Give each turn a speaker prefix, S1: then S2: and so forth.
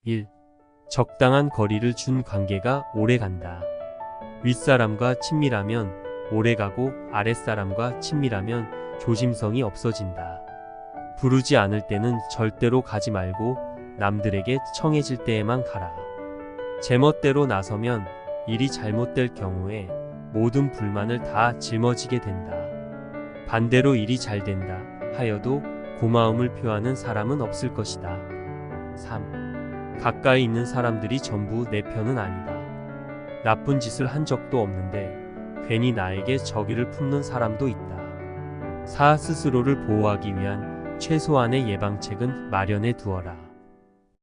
S1: 1. 적당한 거리를 준 관계가 오래간다. 윗사람과 친밀하면 오래가고 아랫사람과 친밀하면 조심성이 없어진다. 부르지 않을 때는 절대로 가지 말고 남들에게 청해질 때에만 가라. 제멋대로 나서면 일이 잘못될 경우에 모든 불만을 다 짊어지게 된다. 반대로 일이 잘 된다 하여도 고마움을 표하는 사람은 없을 것이다. 3. 가까이 있는 사람들이 전부 내 편은 아니다. 나쁜 짓을 한 적도 없는데 괜히 나에게 적의를 품는 사람도 있다. 4. 스스로를 보호하기 위한 최소한의 예방책은 마련해 두어라.